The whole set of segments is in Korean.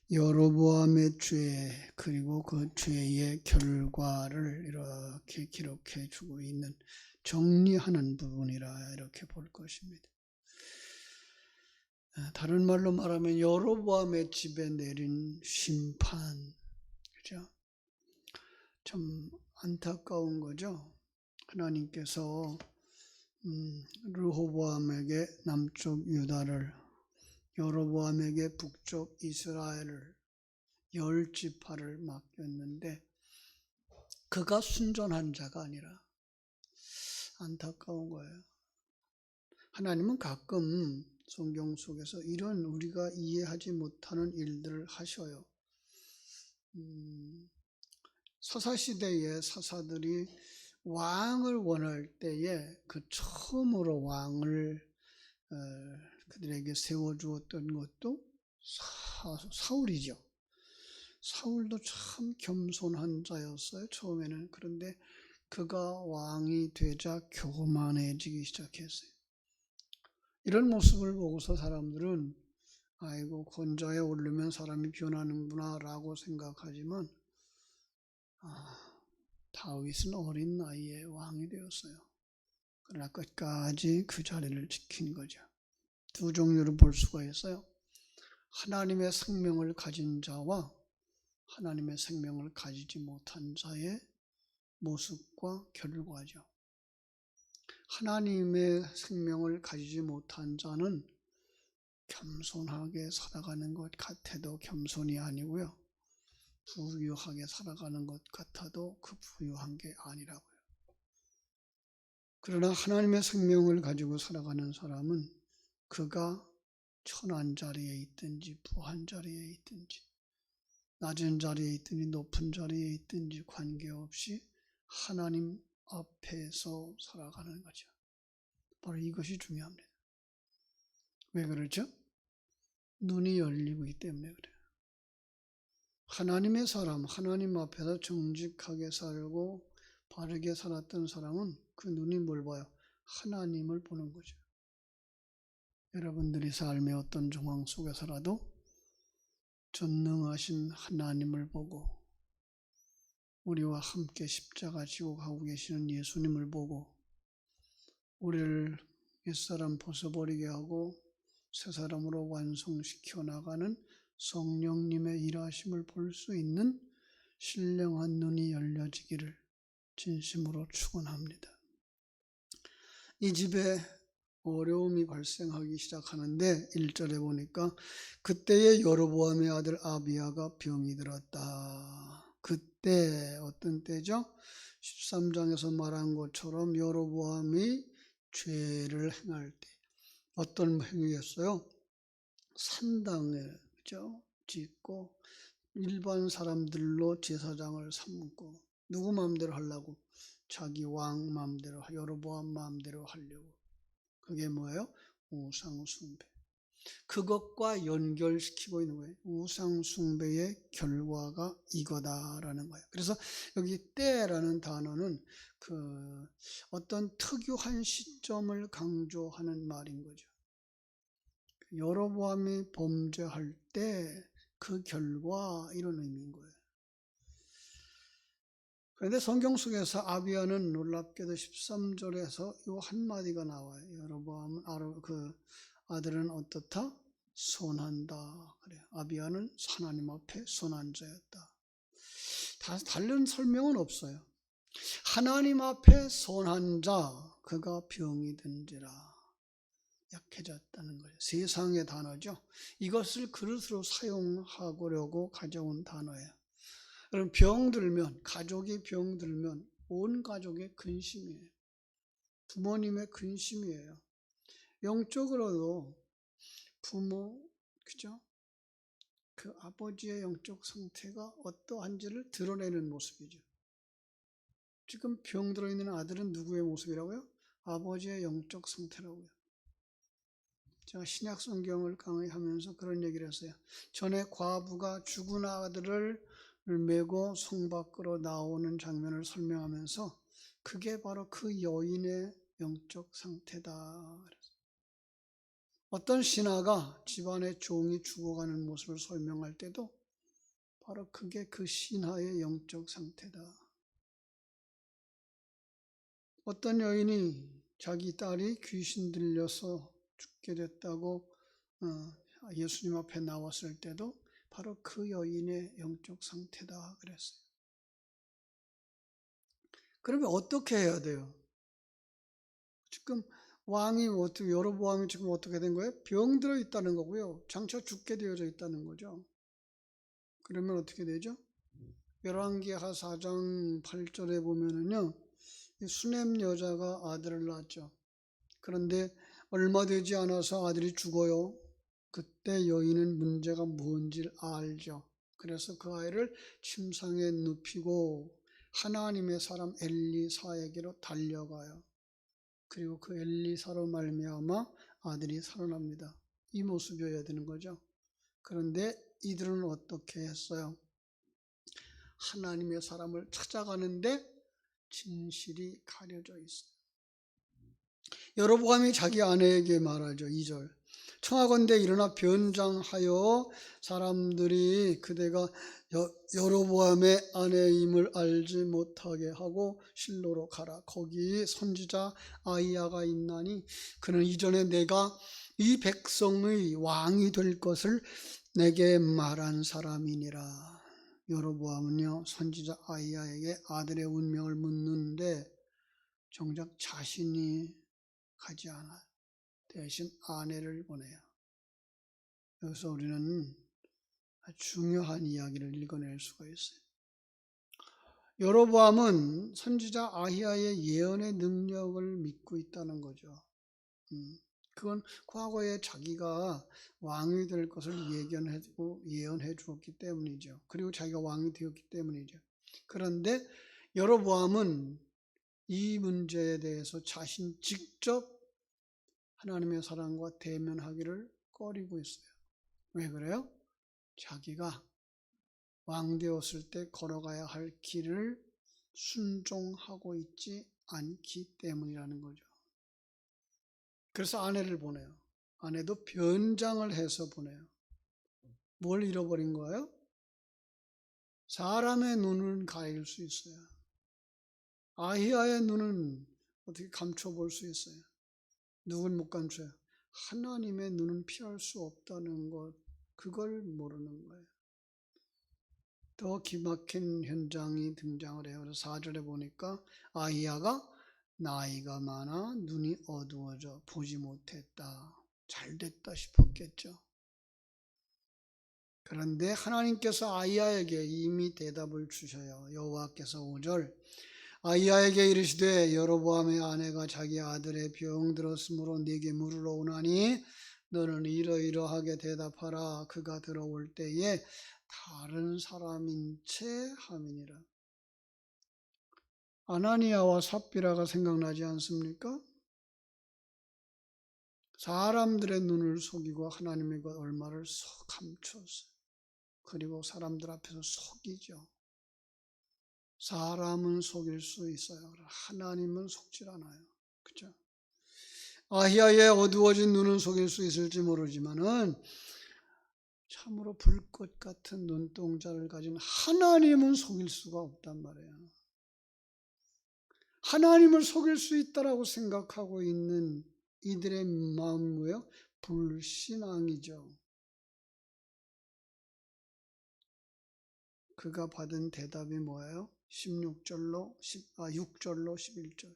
여로보암의 죄 그리고 그 죄의 결과를 이렇게 기록해 주고 있는 정리하는 부분이라 이렇게 볼 것입니다. 다른 말로 말하면 여로보암의 집에 내린 심판, 그죠? 참 안타까운 거죠. 하나님께서 르호보암에게 남쪽 유다를, 여로보암에게 북쪽 이스라엘을 10지파를 맡겼는데 그가 순전한 자가 아니라 안타까운 거예요. 하나님은 가끔 성경 속에서 이런 우리가 이해하지 못하는 일들을 하셔요. 사사시대의 사사들이 왕을 원할 때에 그 처음으로 왕을 그들에게 세워주었던 것도 사울이죠. 사울도 참 겸손한 자였어요, 처음에는. 그런데 그가 왕이 되자 교만해지기 시작했어요. 이런 모습을 보고서 사람들은 아이고 권좌에 오르면 사람이 변하는구나 라고 생각하지만 다윗은 어린 나이에 왕이 되었어요. 그러나 끝까지 그 자리를 지킨 거죠. 두 종류를 볼 수가 있어요. 하나님의 생명을 가진 자와 하나님의 생명을 가지지 못한 자의 모습과 결과죠. 하나님의 생명을 가지지 못한 자는 겸손하게 살아가는 것 같아도 겸손이 아니고요. 부유하게 살아가는 것 같아도 그 부유한 게 아니라고요. 그러나 하나님의 생명을 가지고 살아가는 사람은 그가 천한 자리에 있든지 부한 자리에 있든지 낮은 자리에 있든지 높은 자리에 있든지 관계없이 하나님 앞에서 살아가는 거죠. 바로 이것이 중요합니다. 왜 그렇죠? 눈이 열리고 있기 때문에 그래요. 하나님의 사람, 하나님 앞에서 정직하게 살고 바르게 살았던 사람은 그 눈이 뭘 봐요? 하나님을 보는 거죠. 여러분들이 삶의 어떤 정황 속에서라도 전능하신 하나님을 보고 우리와 함께 십자가 지고 가고 계시는 예수님을 보고 우리를 옛사람 벗어버리게 하고 새 사람으로 완성시켜 나가는 성령님의 일하심을 볼 수 있는 신령한 눈이 열려지기를 진심으로 축원합니다. 이 집에 어려움이 발생하기 시작하는데 1절에 보니까 그때에 여로보암의 아들 아비야가 병이 들었다. 그때 어떤 때죠? 13장에서 말한 것처럼 여로보암이 죄를 행할 때 어떤 행위였어요? 산당을 짓고 일반 사람들로 제사장을 삼고 누구 마음대로 하려고? 자기 왕 마음대로, 여로보암 마음대로 하려고. 그게 뭐예요? 우상숭배. 그것과 연결시키고 있는 거예요. 우상숭배의 결과가 이거다라는 거예요. 그래서 여기 때라는 단어는 그 어떤 특유한 시점을 강조하는 말인 거죠. 여로보암이 범죄할 때 그 결과 이런 의미인 거예요. 그런데 성경 속에서 아비야는 놀랍게도 13절에서 이 한마디가 나와요. 여로보암 그 아들은 어떻다? 선한다. 그래요. 아비야는 하나님 앞에 선한 자였다. 다른 설명은 없어요. 하나님 앞에 선한 자, 그가 병이 든지라. 약해졌다는 거예요. 세상의 단어죠. 이것을 그릇으로 사용하려고 가져온 단어예요. 그럼 병들면, 가족이 병들면 온 가족의 근심이에요. 부모님의 근심이에요. 영적으로도 부모, 그죠? 그 아버지의 영적 상태가 어떠한지를 드러내는 모습이죠. 지금 병들어 있는 아들은 누구의 모습이라고요? 아버지의 영적 상태라고요. 제가 신약 성경을 강의하면서 그런 얘기를 했어요. 전에 과부가 죽은 아들을 메고 성 밖으로 나오는 장면을 설명하면서 그게 바로 그 여인의 영적 상태다. 어떤 신하가 집안의 종이 죽어가는 모습을 설명할 때도 바로 그게 그 신하의 영적 상태다. 어떤 여인이 자기 딸이 귀신 들려서 죽게 됐다고 예수님 앞에 나왔을 때도 바로 그 여인의 영적 상태다 그랬어요. 그러면 어떻게 해야 돼요? 지금 왕이 어떻게 여로보암이 지금 어떻게 된 거예요? 병들어 있다는 거고요. 장차 죽게 되어져 있다는 거죠. 그러면 어떻게 되죠? 열왕기하 4장 8절에 보면은요. 수넴 여자가 아들을 낳았죠. 그런데 얼마 되지 않아서 아들이 죽어요. 그때 여인은 문제가 뭔지를 알죠. 그래서 그 아이를 침상에 눕히고 하나님의 사람 엘리사에게로 달려가요. 그리고 그 엘리사로 말미암아 아들이 살아납니다. 이 모습이어야 되는 거죠. 그런데 이들은 어떻게 했어요? 하나님의 사람을 찾아가는데 진실이 가려져 있어요. 여로보암이 자기 아내에게 말하죠. 2절. 청하건대 일어나 변장하여 사람들이 그대가 여로보암의 아내임을 알지 못하게 하고 실로로 가라. 거기 선지자 아히야가 있나니 그는 이전에 내가 이 백성의 왕이 될 것을 내게 말한 사람이니라. 여로보암은요 선지자 아히야에게 아들의 운명을 묻는데 정작 자신이 가지 않아요. 대신 아내를 보내요. 여기서 우리는 중요한 이야기를 읽어낼 수가 있어요. 여로보암은 선지자 아히야의 예언의 능력을 믿고 있다는 거죠. 그건 과거에 자기가 왕이 될 것을 예언해 주었기 때문이죠. 그리고 자기가 왕이 되었기 때문이죠. 그런데 여로보암은 이 문제에 대해서 자신 직접 하나님의 사랑과 대면하기를 꺼리고 있어요. 왜 그래요? 자기가 왕 되었을 때 걸어가야 할 길을 순종하고 있지 않기 때문이라는 거죠. 그래서 아내를 보내요. 아내도 변장을 해서 보내요. 뭘 잃어버린 거예요? 사람의 눈은 가릴 수 있어요. 아히야의 눈은 어떻게 감춰볼 수 있어요? 누군 못 감춰요? 하나님의 눈은 피할 수 없다는 것, 그걸 모르는 거예요. 더 기막힌 현장이 등장을 해요. 그래서 4절에 보니까 아히야가 나이가 많아 눈이 어두워져 보지 못했다. 잘 됐다 싶었겠죠. 그런데 하나님께서 아히야에게 이미 대답을 주셔요. 여호와께서 5절 아히야에게 이르시되 여로보암의 아내가 자기 아들의 병 들었으므로 네게 물으러 오나니 너는 이러이러하게 대답하라. 그가 들어올 때에 다른 사람인 채 함이니라. 아나니아와 삽비라가 생각나지 않습니까? 사람들의 눈을 속이고 하나님의 것 얼마를 감췄어요. 그리고 사람들 앞에서 속이죠. 사람은 속일 수 있어요. 하나님은 속질 않아요. 그렇죠? 아히야의 어두워진 눈은 속일 수 있을지 모르지만은 참으로 불꽃 같은 눈동자를 가진 하나님은 속일 수가 없단 말이에요. 하나님을 속일 수 있다라고 생각하고 있는 이들의 마음은 뭐예요? 불신앙이죠. 그가 받은 대답이 뭐예요? 6절로 11절.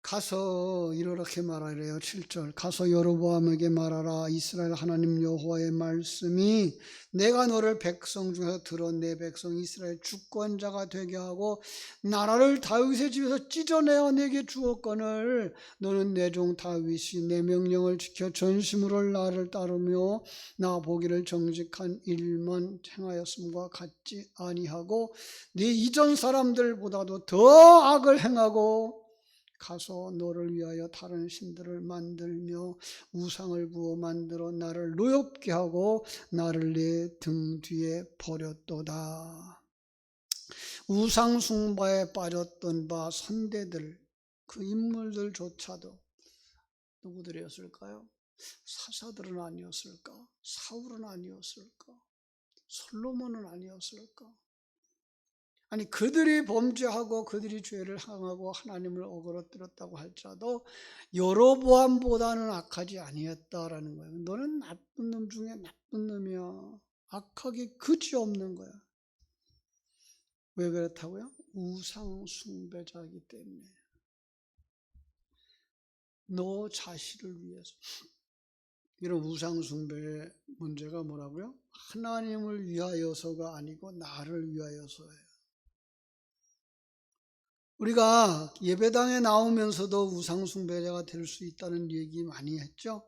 가서 이렇게 말하래요. 7절. 가서 여로보암에게 말하라. 이스라엘 하나님 여호와의 말씀이 내가 너를 백성 중에서 들어 내 백성 이스라엘 주권자가 되게 하고 나라를 다윗의 집에서 찢어내어 내게 주었거늘 너는 내 종 다윗이 내 명령을 지켜 전심으로 나를 따르며 나 보기를 정직한 일만 행하였음과 같지 아니하고 네 이전 사람들보다도 더 악을 행하고 가서 너를 위하여 다른 신들을 만들며 우상을 부어 만들어 나를 노엽게 하고 나를 내 등 뒤에 버렸도다. 우상 숭배에 빠졌던 바 선대들, 그 인물들조차도 누구들이었을까요? 사사들은 아니었을까? 사울은 아니었을까? 솔로몬은 아니었을까? 아니 그들이 범죄하고 그들이 죄를 행하고 하나님을 어그러뜨렸다고 할지라도 여로보암보다는 악하지 아니었다라는 거예요. 너는 나쁜 놈 중에 나쁜 놈이야. 악하기 그지없는 거야. 왜 그렇다고요? 우상 숭배자이기 때문에. 너 자신을 위해서. 이런 우상 숭배의 문제가 뭐라고요? 하나님을 위하여서가 아니고 나를 위하여서예요. 우리가 예배당에 나오면서도 우상 숭배자가 될 수 있다는 얘기 많이 했죠?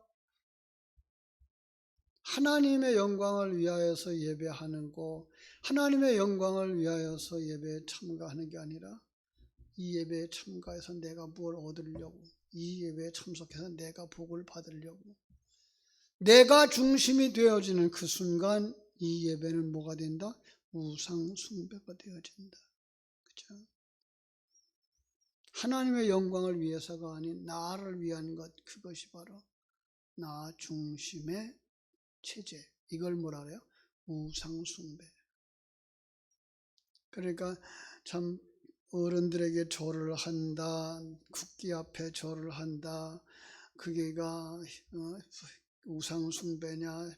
하나님의 영광을 위하여서 예배하는 거, 하나님의 영광을 위하여서 예배에 참가하는 게 아니라 이 예배에 참가해서 내가 무엇을 얻으려고, 이 예배에 참석해서 내가 복을 받으려고, 내가 중심이 되어지는 그 순간 이 예배는 뭐가 된다? 우상 숭배가 되어진다. 그렇죠? 하나님의 영광을 위해서가 아닌 나를 위한 것, 그것이 바로 나 중심의 체제. 이걸 뭐라 그래요? 우상 숭배. 그러니까 참 어른들에게 절을 한다, 국기 앞에 절을 한다, 그게가 우상 숭배냐,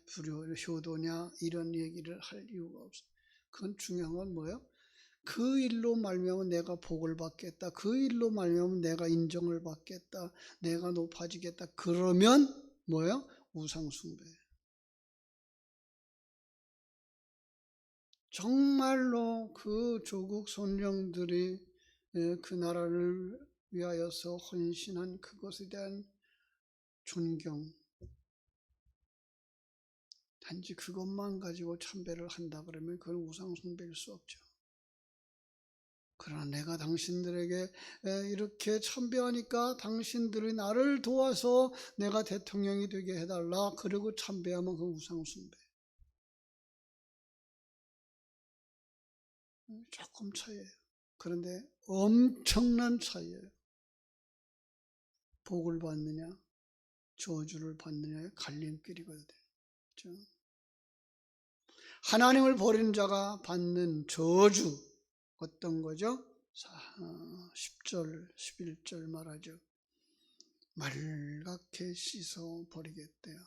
효도냐 이런 얘기를 할 이유가 없어. 그건 중요한 건 뭐예요? 그 일로 말미암아 내가 복을 받겠다. 그 일로 말미암아 내가 인정을 받겠다. 내가 높아지겠다. 그러면 뭐예요? 우상 숭배. 정말로 그 조국 선령들이 그 나라를 위하여서 헌신한 그것에 대한 존경, 단지 그것만 가지고 참배를 한다 그러면 그건 우상 숭배일 수 없죠. 그러나 내가 당신들에게 이렇게 참배하니까 당신들이 나를 도와서 내가 대통령이 되게 해달라. 그러고 참배하면 그건 우상 숭배. 조금 차이예요. 그런데 엄청난 차이예요. 복을 받느냐 저주를 받느냐의 갈림길이거든요. 그렇죠? 하나님을 버리는 자가 받는 저주 어떤 거죠? 10절, 11절 말하죠. 말갛게 씻어 버리겠대요.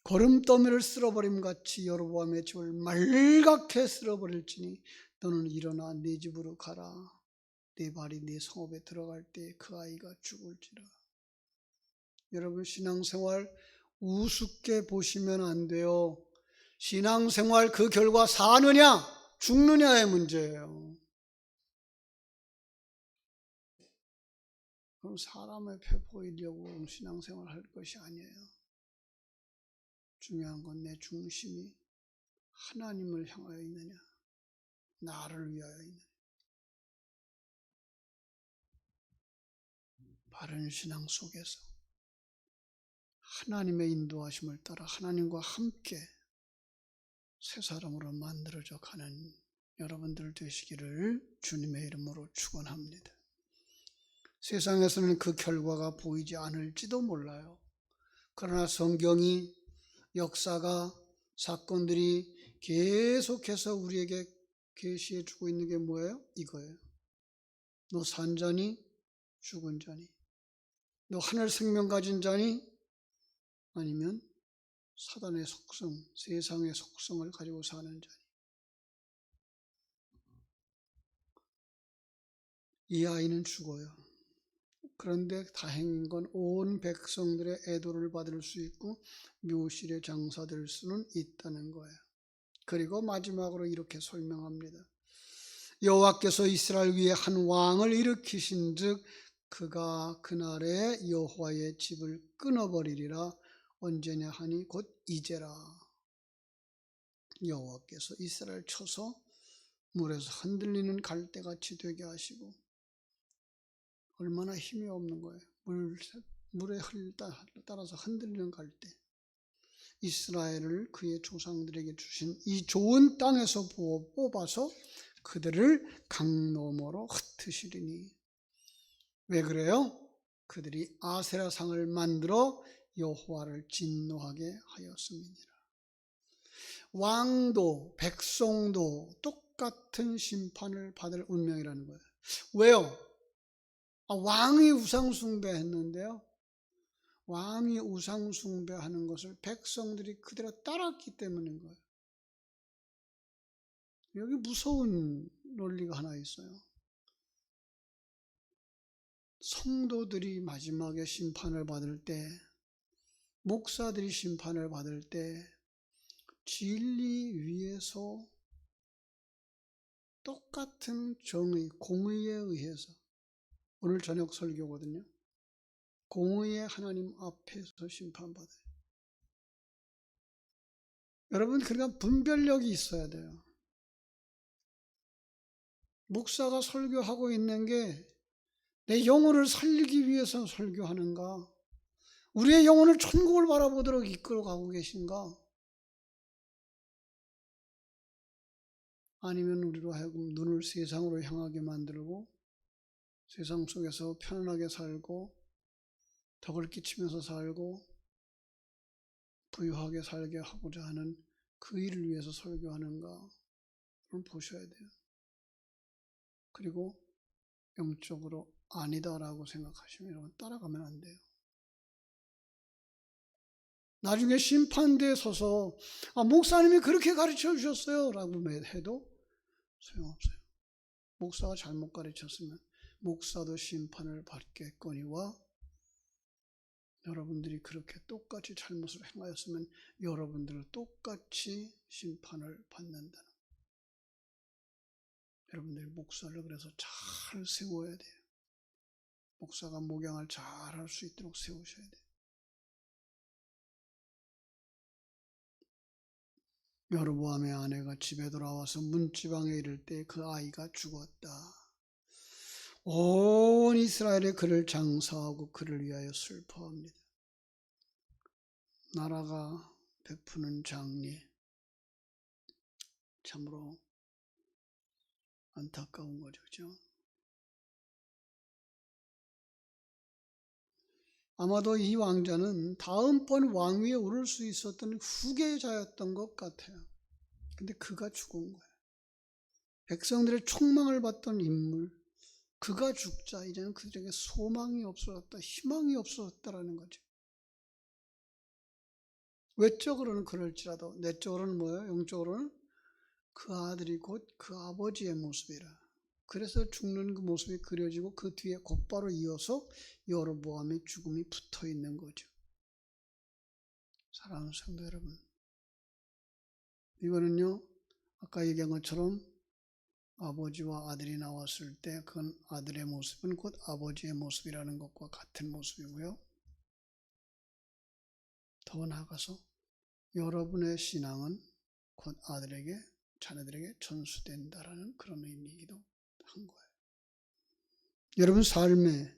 거름더미를 쓸어버림 같이 여로보암의 집을 말갛게 쓸어버릴지니 너는 일어나 네 집으로 가라. 네 발이 네 성읍에 들어갈 때 그 아이가 죽을지라. 여러분 신앙생활 우습게 보시면 안 돼요. 신앙생활 그 결과 사느냐 죽느냐의 문제예요. 그럼 사람의 배 보이려고 신앙생활 할 것이 아니에요. 중요한 건 내 중심이 하나님을 향하여 있느냐 나를 위하여 있느냐. 바른 신앙 속에서 하나님의 인도하심을 따라 하나님과 함께 새 사람으로 만들어져 가는 여러분들 되시기를 주님의 이름으로 축원합니다. 세상에서는 그 결과가 보이지 않을지도 몰라요. 그러나 성경이 역사가 사건들이 계속해서 우리에게 계시해 주고 있는 게 뭐예요? 이거예요. 너 산 자니 죽은 자니 너 하늘 생명 가진 자니 아니면 사단의 속성, 세상의 속성을 가지고 사는 자니. 이 아이는 죽어요. 그런데 다행인 건 온 백성들의 애도를 받을 수 있고 묘실에 장사될 수는 있다는 거예요. 그리고 마지막으로 이렇게 설명합니다. 여호와께서 이스라엘 위에 한 왕을 일으키신즉 그가 그날에 여호와의 집을 끊어버리리라. 언제냐 하니 곧 이제라. 여호와께서 이스라엘 쳐서 물에서 흔들리는 갈대같이 되게 하시고 얼마나 힘이 없는 거예요. 물에 따라서 흔들리는 갈대. 이스라엘을 그의 조상들에게 주신 이 좋은 땅에서 뽑아서 그들을 강 너머로 흩으시리니. 왜 그래요? 그들이 아세라상을 만들어 여호와를 진노하게 하였음이니라. 왕도 백성도 똑같은 심판을 받을 운명이라는 거예요. 왜요? 왕이 우상숭배했는데요. 왕이 우상숭배하는 것을 백성들이 그대로 따랐기 때문인 거예요. 여기 무서운 논리가 하나 있어요. 성도들이 마지막에 심판을 받을 때, 목사들이 심판을 받을 때 진리 위에서 똑같은 정의, 공의에 의해서, 오늘 저녁 설교거든요. 공의의 하나님 앞에서 심판받아요. 여러분, 그러니까 분별력이 있어야 돼요. 목사가 설교하고 있는 게 내 영혼을 살리기 위해서 설교하는가? 우리의 영혼을 천국을 바라보도록 이끌어가고 계신가? 아니면 우리로 하여금 눈을 세상으로 향하게 만들고 세상 속에서 편안하게 살고 덕을 끼치면서 살고 부유하게 살게 하고자 하는 그 일을 위해서 설교하는가? 그럼 보셔야 돼요. 그리고 영적으로 아니다라고 생각하시면 여러분 따라가면 안 돼요. 나중에 심판대에 서서 목사님이 그렇게 가르쳐 주셨어요 라고 해도 소용없어요. 목사가 잘못 가르쳤으면 목사도 심판을 받겠거니와 여러분들이 그렇게 똑같이 잘못을 행하였으면 여러분들은 똑같이 심판을 받는다는. 여러분들이 목사를 그래서 잘 세워야 돼요. 목사가 목양을 잘 할 수 있도록 세우셔야 돼요. 여로보암의 아내가 집에 돌아와서 문지방에 이를 때 그 아이가 죽었다. 온 이스라엘이 그를 장사하고 그를 위하여 슬퍼합니다. 나라가 베푸는 장례, 참으로 안타까운 거죠. 그렇죠? 아마도 이 왕자는 다음번 왕위에 오를 수 있었던 후계자였던 것 같아요. 근데 그가 죽은 거예요. 백성들의 촉망을 받던 인물, 그가 죽자 이제는 그들에게 소망이 없어졌다, 희망이 없어졌다라는 거죠. 외적으로는 그럴지라도 내적으로는 뭐예요? 영적으로는 그 아들이 곧 그 아버지의 모습이라. 그래서 죽는 그 모습이 그려지고 그 뒤에 곧바로 이어서 여로보암의 죽음이 붙어 있는 거죠. 사랑하는 성도 여러분, 이거는요 아까 얘기한 것처럼 아버지와 아들이 나왔을 때 그건 아들의 모습은 곧 아버지의 모습이라는 것과 같은 모습이고요. 더 나아가서 여러분의 신앙은 곧 아들에게, 자녀들에게 전수된다라는 그런 의미이기도 한 거예요. 여러분 삶에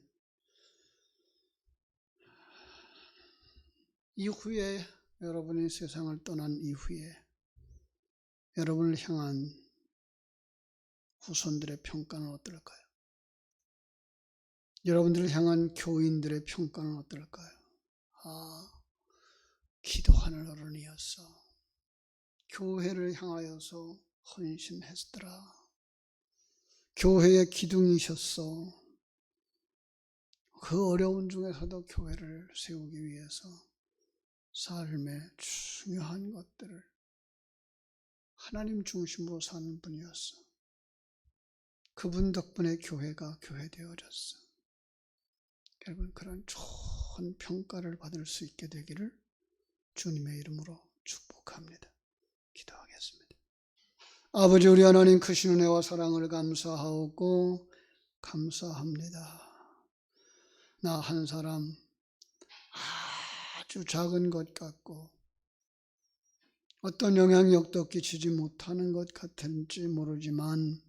이후에, 여러분이 세상을 떠난 이후에 여러분을 향한 후손들의 평가는 어떨까요? 여러분들을 향한 교인들의 평가는 어떨까요? 기도하는 어른이었어. 교회를 향하여서 헌신했더라. 교회의 기둥이셨어. 그 어려운 중에서도 교회를 세우기 위해서 삶의 중요한 것들을 하나님 중심으로 사는 분이었어. 그분 덕분에 교회가 교회되어졌어. 여러분 그런 좋은 평가를 받을 수 있게 되기를 주님의 이름으로 축복합니다. 기도하겠습니다. 아버지, 우리 하나님 크신 은혜와 사랑을 감사하고 감사합니다. 나 한 사람 아주 작은 것 같고 어떤 영향력도 끼치지 못하는 것 같은지 모르지만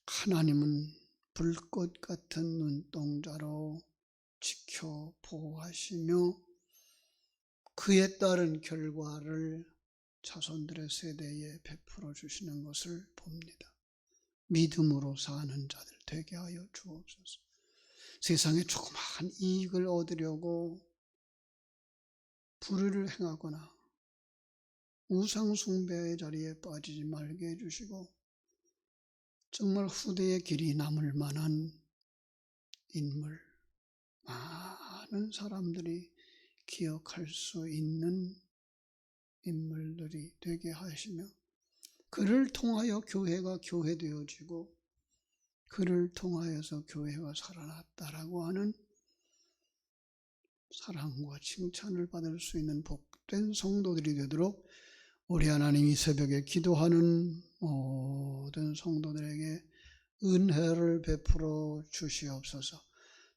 하나님은 불꽃 같은 눈동자로 지켜 보호하시며 그에 따른 결과를 자손들의 세대에 베풀어 주시는 것을 봅니다. 믿음으로 사는 자들 되게 하여 주옵소서. 세상에 조그마한 이익을 얻으려고 불의를 행하거나 우상숭배의 자리에 빠지지 말게 해주시고 정말 후대의 길이 남을 만한 인물, 많은 사람들이 기억할 수 있는 인물들이 되게 하시며 그를 통하여 교회가 교회되어지고 그를 통하여서 교회가 살아났다라고 하는 사랑과 칭찬을 받을 수 있는 복된 성도들이 되도록 우리 하나님 이 새벽에 기도하는 모든 성도들에게 은혜를 베풀어 주시옵소서.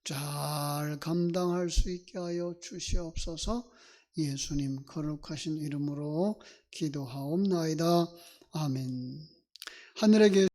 잘 감당할 수 있게 하여 주시옵소서. 예수님 거룩하신 이름으로 기도하옵나이다. 아멘. 하늘에 계신